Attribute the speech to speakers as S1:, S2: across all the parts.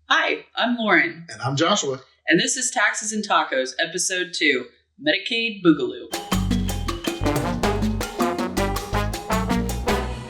S1: Hi, I'm Lauren.
S2: And I'm Joshua.
S1: And this is Taxes and Tacos, Episode 2, Medicaid Boogaloo.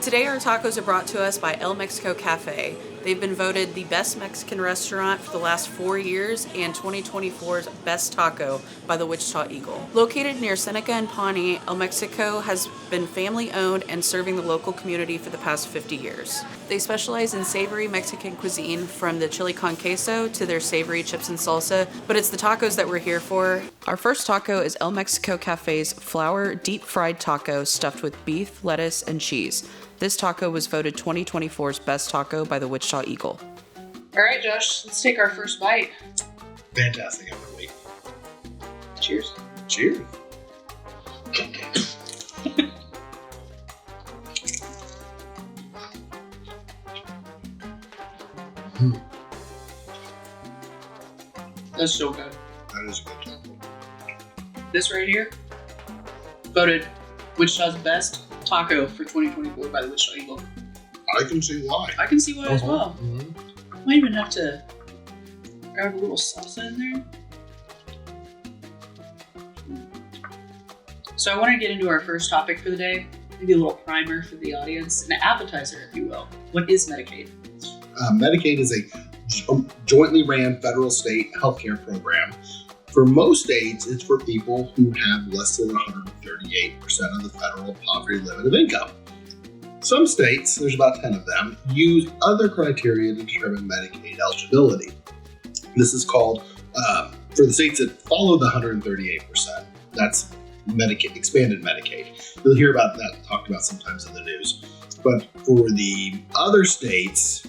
S1: Today our tacos are brought to us by El Mexico Cafe. They've been voted the best Mexican restaurant for the last 4 years and 2024's best taco by the Wichita Eagle. Located near Seneca and Pawnee, El Mexico has been family owned and serving the local community for the past 50 years. They specialize in savory Mexican cuisine, from the chili con queso to their savory chips and salsa, but it's the tacos that we're here for. Our first taco is El Mexico Cafe's flour deep fried taco stuffed with beef, lettuce, and cheese. This taco was voted 2024's best taco by the Wichita Eagle. All right, Josh, let's take our first bite.
S2: Fantastic. I'm gonna wait.
S1: Cheers.
S2: Cheers.
S1: That's so good.
S2: That is a good taco.
S1: This right here, voted Wichita's best taco for 2024 by the Wichita Eagle.
S2: I can see why.
S1: I can see why as well.
S2: Mm-hmm.
S1: Might even have to grab a little salsa in there. So I want to get into our first topic for the day, maybe a little primer for the audience, an appetizer, if you will. What is Medicaid?
S2: Medicaid is a jointly ran federal-state healthcare program. For most states, it's for people who have less than 138% of the federal poverty limit of income. Some states, there's about 10 of them, use other criteria to determine Medicaid eligibility. This is called, for the states that follow the 138%, that's Medicaid, expanded Medicaid. You'll hear about that talked about sometimes in the news. But for the other states,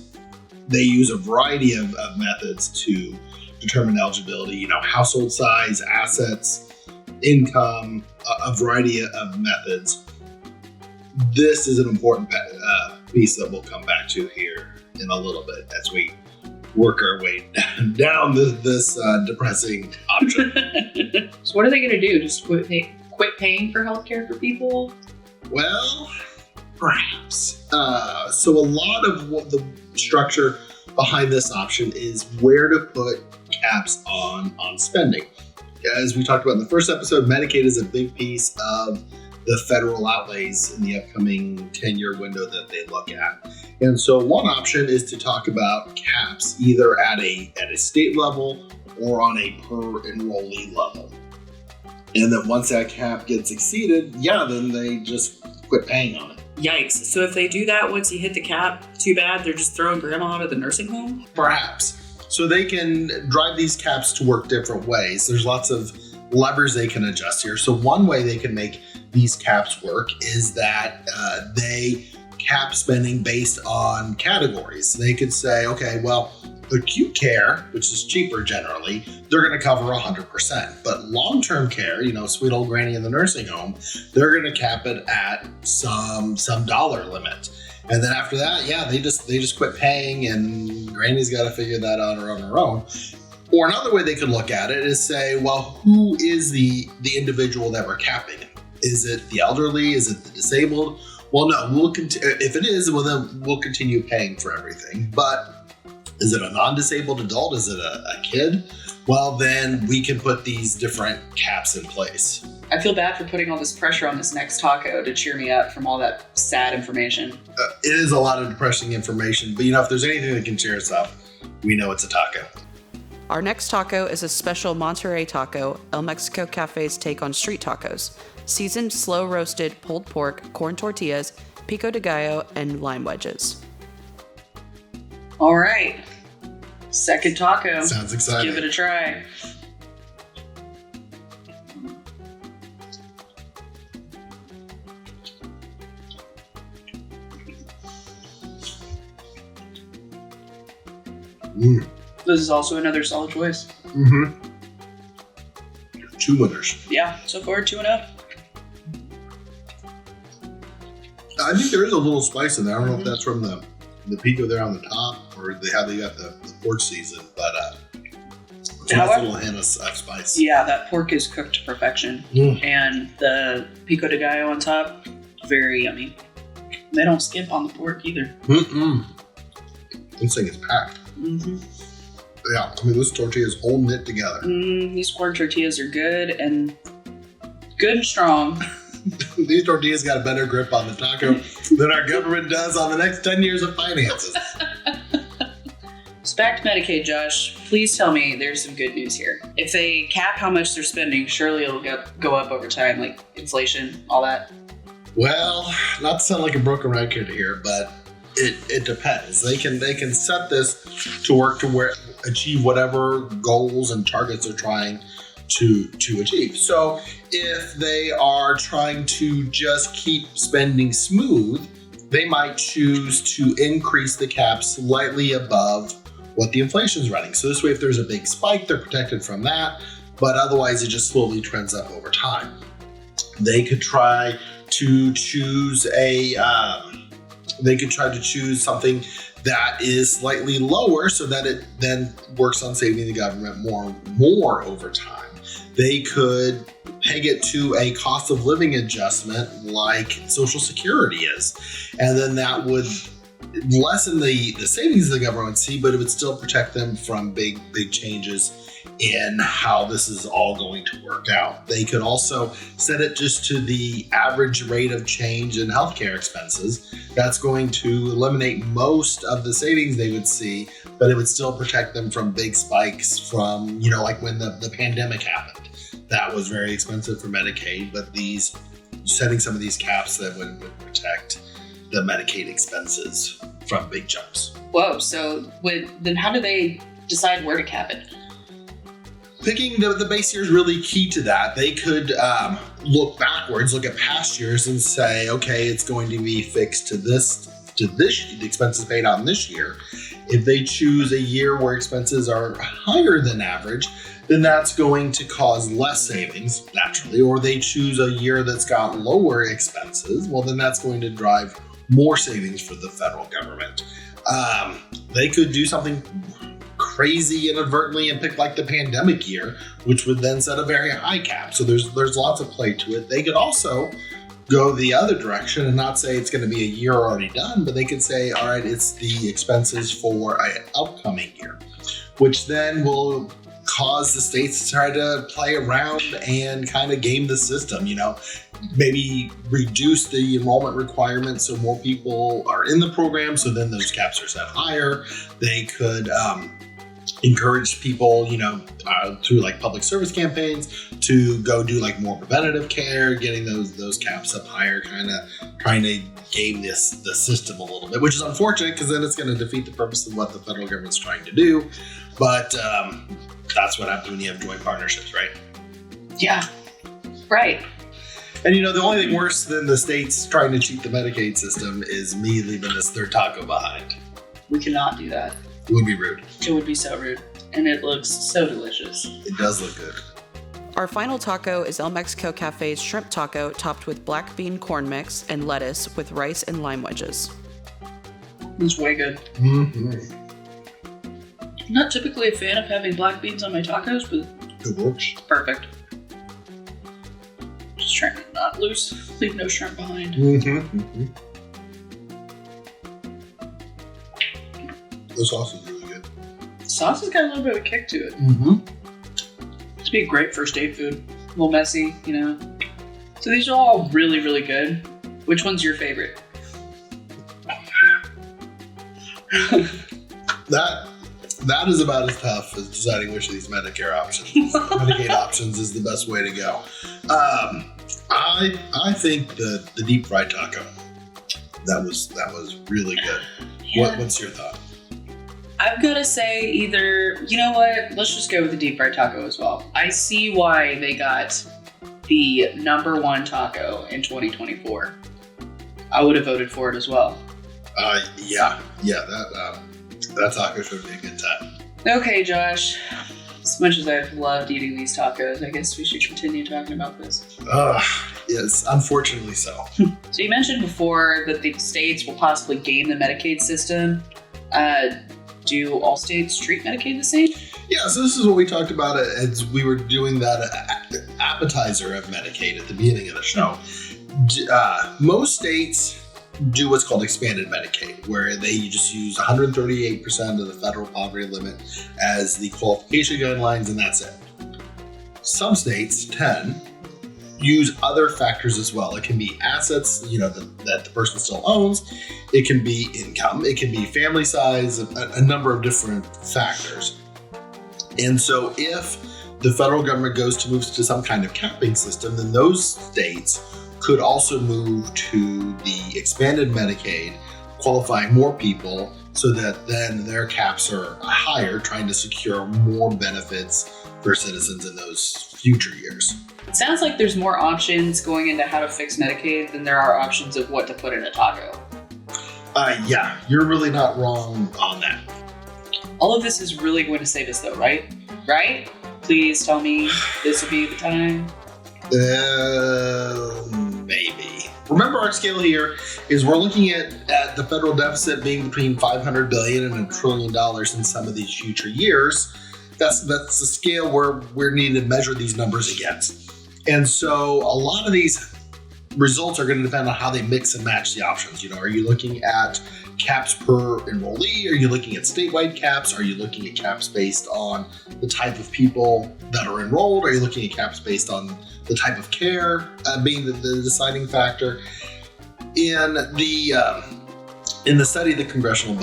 S2: they use a variety of methods to determine eligibility, household size, assets, income, a variety of methods. This is an important piece that we'll come back to here in a little bit as we work our way down this depressing option.
S1: So what are they going to do? Just quit paying for healthcare for people?
S2: Well, perhaps. So a lot of what the structure behind this option is where to put caps on spending. As we talked about in the first episode, Medicaid is a big piece of the federal outlays in the upcoming 10-year window that they look at. And so one option is to talk about caps either at a state level or on a per enrollee level. And then once that cap gets exceeded, then they just quit paying on it.
S1: Yikes. So if they do that once you hit the cap, too bad, they're just throwing grandma out of the nursing home?
S2: Perhaps. So they can drive these caps to work different ways. There's lots of levers they can adjust here. So one way they can make these caps work is that they cap spending based on categories. They could say, okay, well, acute care, which is cheaper generally, they're going to cover 100%. But long-term care, sweet old granny in the nursing home, they're going to cap it at some dollar limit. And then after that, they just quit paying, and granny's got to figure that out on her own. Or another way they could look at it is say, well, who is the individual that we're capping? Is it the elderly? Is it the disabled? Well, no, if it is, well, then we'll continue paying for everything. But is it a non-disabled adult? Is it a kid? Well, then we can put these different caps in place.
S1: I feel bad for putting all this pressure on this next taco to cheer me up from all that sad information.
S2: It is a lot of depressing information, but if there's anything that can cheer us up, we know it's a taco.
S3: Our next taco is a special Monterey taco, El Mexico Cafe's take on street tacos. Seasoned, slow-roasted pulled pork, corn tortillas, pico de gallo, and lime wedges.
S1: All right. Second taco.
S2: Sounds exciting.
S1: Let's give it a try. This is also another solid choice.
S2: Mm-hmm. 2 winners.
S1: Yeah, so far 2-0.
S2: I think there is a little spice in there. I don't know if that's from the pico there on the top, or how they got the pork season, but it's a nice little hint of spice.
S1: Yeah, that pork is cooked to perfection, and the pico de gallo on top, very yummy. They don't skimp on the pork either.
S2: This thing is packed.
S1: Mm-hmm.
S2: Yeah, I mean, those tortillas holding it together.
S1: These corn tortillas are good and strong.
S2: These tortillas got a better grip on the taco than our government does on the next 10 years of finances.
S1: So back to Medicaid, Josh. Please tell me there's some good news here. If they cap how much they're spending, surely it'll go up over time, like inflation, all that.
S2: Well, not to sound like a broken record here, but it depends. They can set this to work to achieve whatever goals and targets they're trying to achieve. So if they are trying to just keep spending smooth, they might choose to increase the cap slightly above what the inflation is running. So this way, if there's a big spike, they're protected from that, but otherwise it just slowly trends up over time. They could try to choose something that is slightly lower so that it then works on saving the government more over time. They could peg it to a cost of living adjustment like Social Security is. And then that would lessen the savings the government would see, but it would still protect them from big changes in how this is all going to work out. They could also set it just to the average rate of change in healthcare expenses. That's going to eliminate most of the savings they would see, but it would still protect them from big spikes from, like when the pandemic happened. That was very expensive for Medicaid, but setting some of these caps that would protect the Medicaid expenses from big jumps.
S1: Whoa, so then how do they decide where to cap it?
S2: Picking the base year is really key to that. They could look backwards, look at past years and say, okay, it's going to be fixed to the expenses paid out in this year. If they choose a year where expenses are higher than average, then that's going to cause less savings, naturally. Or they choose a year that's got lower expenses, well, then that's going to drive more savings for the federal government. They could do something crazy inadvertently and pick like the pandemic year, which would then set a very high cap. So there's lots of play to it. They could also go the other direction and not say it's going to be a year already done, but they could say, all right, it's the expenses for an upcoming year, which then will cause the states to try to play around and kind of game the system, maybe reduce the enrollment requirements so more people are in the program, so then those caps are set higher. They could encourage people, through like public service campaigns to go do like more preventative care, getting those caps up higher, kind of trying to game the system a little bit, which is unfortunate because then it's going to defeat the purpose of what the federal government's trying to do. But that's what happens when you have joint partnerships, right?
S1: Yeah, right.
S2: And the only thing worse than the states trying to cheat the Medicaid system is me leaving this third taco behind.
S1: We cannot do that.
S2: It would be rude.
S1: It would be so rude. And it looks so delicious.
S2: It does look good.
S3: Our final taco is El Mexico Cafe's shrimp taco topped with black bean corn mix and lettuce with rice and lime wedges.
S1: It's way good.
S2: Mm-hmm.
S1: I'm not typically a fan of having black beans on my tacos, but
S2: It works.
S1: Perfect. Just trying to not leave no shrimp behind.
S2: Mm-hmm. Mm-hmm. The sauce is really good.
S1: The sauce has got a little bit of a kick to it.
S2: Mm-hmm.
S1: This would be great first date food. A little messy, So these are all really, really good. Which one's your favorite?
S2: That is about as tough as deciding which of these Medicare options, Medicaid options, is the best way to go. I think the deep fried taco. That was really good.
S1: Yeah.
S2: What's your thought?
S1: I've got to say either, you know what, let's just go with the deep fried taco as well. I see why they got the number one taco in 2024. I would have voted for it as well.
S2: Yeah, that taco should be a good time.
S1: Okay, Josh. As much as I've loved eating these tacos, I guess we should continue talking about this.
S2: Yes, unfortunately so.
S1: So you mentioned before that the states will possibly game the Medicaid system. Do all states treat Medicaid the same?
S2: Yeah, so this is what we talked about as we were doing that appetizer of Medicaid at the beginning of the show. Most states do what's called expanded Medicaid, where they just use 138% of the federal poverty limit as the qualification guidelines, and that's it. Some states, 10, use other factors as well. It can be assets, that the person still owns. It can be income. It can be family size, a number of different factors. And so if the federal government goes to move to some kind of capping system, then those states could also move to the expanded Medicaid, qualifying more people so that then their caps are higher, trying to secure more benefits for citizens in those future years.
S1: It sounds like there's more options going into how to fix Medicaid than there are options of what to put in a taco.
S2: Yeah, you're really not wrong on that.
S1: All of this is really going to save us though, right? Right? Please tell me this will be the time.
S2: Maybe. Remember, our scale here is we're looking at the federal deficit being between $500 billion and $1 trillion in some of these future years. That's the scale where we're needing to measure these numbers against. And so a lot of these results are going to depend on how they mix and match the options. Are you looking at caps per enrollee? Are you looking at statewide caps? Are you looking at caps based on the type of people that are enrolled? Are you looking at caps based on the type of care being the deciding factor? In the study the Congressional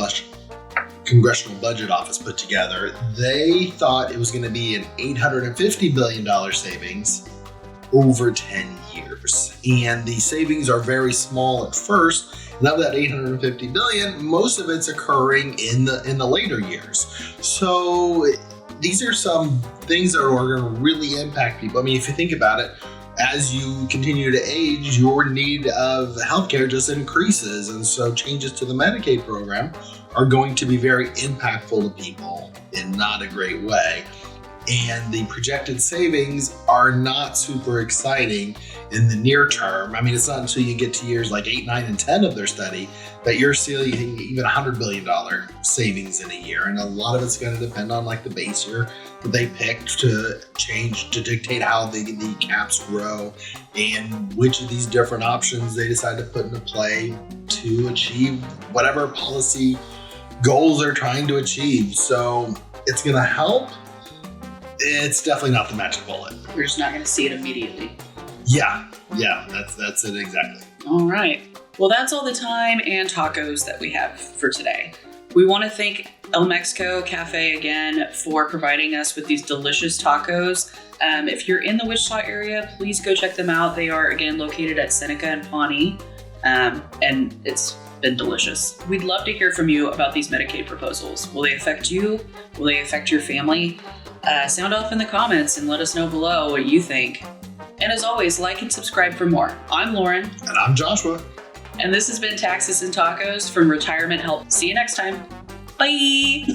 S2: Budget Office put together, they thought it was going to be an $850 billion savings over 10 years. And the savings are very small at first. And of that $850 billion, most of it's occurring in the later years. So these are some things that are going to really impact people. I mean, if you think about it, as you continue to age, your need of healthcare just increases. And so changes to the Medicaid program are going to be very impactful to people in not a great way. And the projected savings are not super exciting in the near term. I mean, it's not until you get to years like 8, 9, and 10 of their study that you're seeing even $100 billion savings in a year. And a lot of it's going to depend on like the base year that they picked to change, to dictate how the caps grow and which of these different options they decide to put into play to achieve whatever policy goals they're trying to achieve. So it's going to help. It's definitely not the magic bullet.
S1: We're just not going to see it immediately.
S2: Yeah, that's it exactly.
S1: All right. Well, that's all the time and tacos that we have for today. We want to thank El Mexico Cafe again for providing us with these delicious tacos. If you're in the Wichita area, please go check them out. They are, again, located at Seneca and Pawnee, and it's been delicious. We'd love to hear from you about these Medicaid proposals. Will they affect you? Will they affect your family? Sound off in the comments and let us know below what you think. And as always, like and subscribe for more. I'm Lauren.
S2: And I'm Joshua.
S1: And this has been Taxes and Tacos from Retirement Help. See you next time. Bye.